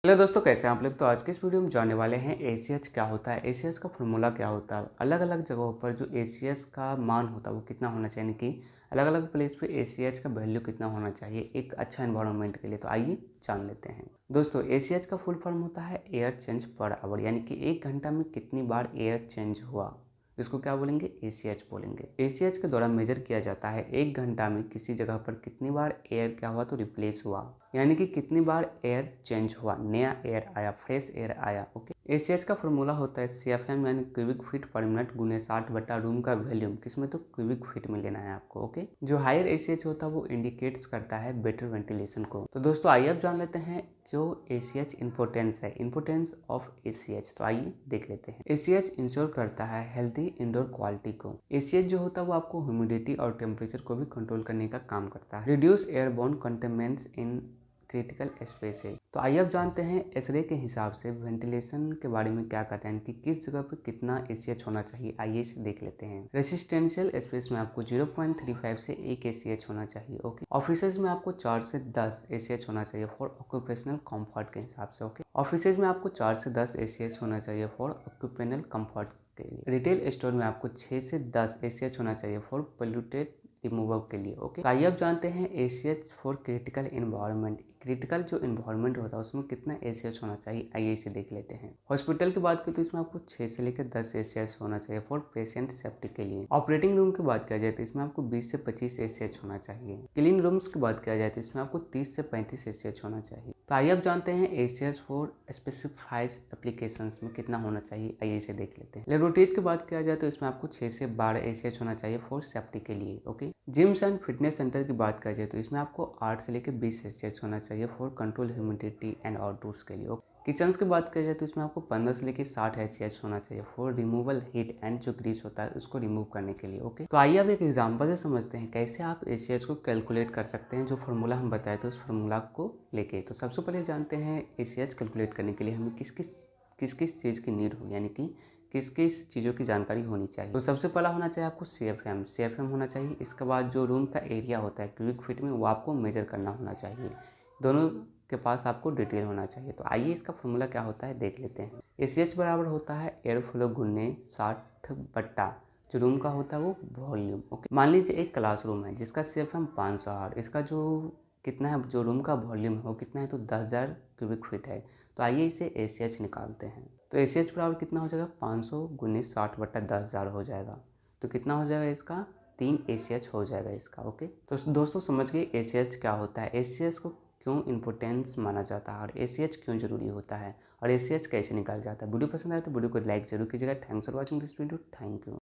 Hello दोस्तों, कैसे हैं आप लोग। तो आज के इस वीडियो में जानने वाले हैं ACH क्या होता है, ACH का फॉर्मूला क्या होता है, अलग अलग जगहों पर जो ACH का मान होता है वो कितना होना चाहिए, यानी कि अलग अलग प्लेस पे ACH का वैल्यू कितना होना चाहिए एक अच्छा एनवायरनमेंट के लिए। तो आइए जान लेते हैं। दोस्तों, ACH का फुल फॉर्म होता है एयर चेंज पर आवर, यानी कि एक घंटा में कितनी बार एयर चेंज हुआ, इसको क्या बोलेंगे, ACH बोलेंगे। ACH के द्वारा मेजर किया जाता है एक घंटा में किसी जगह पर कितनी बार एयर क्या हुआ तो रिप्लेस हुआ, यानी कि कितनी बार एयर चेंज हुआ, नया एयर आया, फ्रेश एयर आया। ओके। ACH का फॉर्मूला होता है CFM यानी क्यूबिक फीट पर मिनट गुने 60 बटा रूम का वॉल्यूम, किसमें तो क्यूबिक फीट में लेना है आपको। ओके। जो हायर ACH होता है वो इंडिकेट्स करता है बेटर वेंटिलेशन को। तो दोस्तों आइए अब जान लेते हैं क्यों ACH इंपॉर्टेंस है, इंपॉर्टेंस ऑफ ACH। तो आइए देख लेते हैं। ACH इंश्योर करता है हेल्थी इंडोर क्वालिटी को। ACH जो होता है वो आपको ह्यूमिडिटी और टेम्परेचर को भी कंट्रोल करने का काम करता है। Reduce airborne contaminants in critical space है। तो आइए अब जानते हैं एसरे के हिसाब से वेंटिलेशन के बारे में क्या कहते हैं कि किस जगह पर कितना ACH होना चाहिए। आइए इसे देख लेते हैं। रेसिडेंशियल स्पेस में आपको 0.35 से 1 ACH होना चाहिए। ओके। ऑफिसेज में आपको 4 से 10 ACH होना चाहिए फॉर ऑक्यूपेशनल कंफर्ट के हिसाब से। ओके। ऑफिसेज में आपको 4 से 10 ACH होना चाहिए फॉर ऑक्यूपेशनल कंफर्ट के लिए। रिटेल स्टोर में आपको 6 से 10 ACH होना चाहिए फॉर पोल्यूटेड रिमूवल के लिए। ओके। आइए अब जानते हैं ACH for critical environment. Critical जो इन्वायरमेंट होता है उसमें कितना ACH होना चाहिए, आइए इसे देख लेते हैं। हॉस्पिटल की बात करें तो इसमें आपको 6 से लेकर 10 ACH होना चाहिए फॉर पेशेंट सेफ्टी के लिए। ऑपरेटिंग रूम की बात किया जाए तो इसमें आपको 20 से 25 ACH होना चाहिए। क्लीन रूम्स की बात किया जाए तो इसमें आपको 30 से 35 ACH होना चाहिए। तो आइए अब जानते हैं ACH फॉर स्पेसिफाइड एप्लीकेशंस में कितना होना चाहिए, आइए इसे देख लेते हैं। लेबोरेटरीज की बात किया जाए तो इसमें आपको 6 से 12 ACH होना चाहिए फॉर सेफ्टी के लिए। Okay. Gyms and fitness centre की बात किया जाए तो इसमें आपको 8 से लेकर 20 ACH होना चाहिए for control humidity and outdoors के लिए। ओके। किचन्स की बात किया जाए तो इसमें आपको 15 से लेकर 60 ACH होना चाहिए फॉर रिमूवल हीट एंड जो ग्रीस होता है उसको रिमूव करने के लिए। ओके। तो आइए अब एक एग्जांपल से समझते हैं कैसे आप ACH को कैलकुलेट कर सकते हैं। जो फार्मूला हम बताए थे उस फार्मूला को लेके। तो सबसे पहले जानते हैं ACH कैलकुलेट करने के लिए हमें किस किस चीज़ की नीड हो, यानी कि किस किस चीज़ों की जानकारी होनी चाहिए। तो सबसे पहला होना चाहिए आपको CFM होना चाहिए। इसके बाद जो रूम का एरिया होता है क्यूबिक फीट में वो आपको मेजर करना होना चाहिए। दोनों के पास आपको डिटेल होना चाहिए। तो आइए इसका फॉर्मूला क्या होता है देख लेते हैं। ACH बराबर होता है एयर फ्लो गुने 60 बट्टा जो रूम का होता है वो वॉल्यूम। ओके। मान लीजिए एक क्लासरूम है जिसका CFM 500 और इसका जो कितना है, जो रूम का वॉल्यूम है वो कितना है तो 10,000 क्यूबिक फीट है। तो आइए इसे ACH निकालते हैं। तो ACH बराबर कितना हो जाएगा, 500 गुने 60 बट्टा 10,000 हो जाएगा। तो कितना हो जाएगा इसका, 3 ACH हो जाएगा इसका। ओके। तो दोस्तों समझ गए ACH क्या होता है, ACH को क्यों इंपॉर्टेंस माना जाता है और ACH क्यों जरूरी होता है और ACH कैसे निकाल जाता है। वीडियो पसंद आए तो वीडियो को लाइक जरूर कीजिएगा। Thanks for watching this video. Thank you.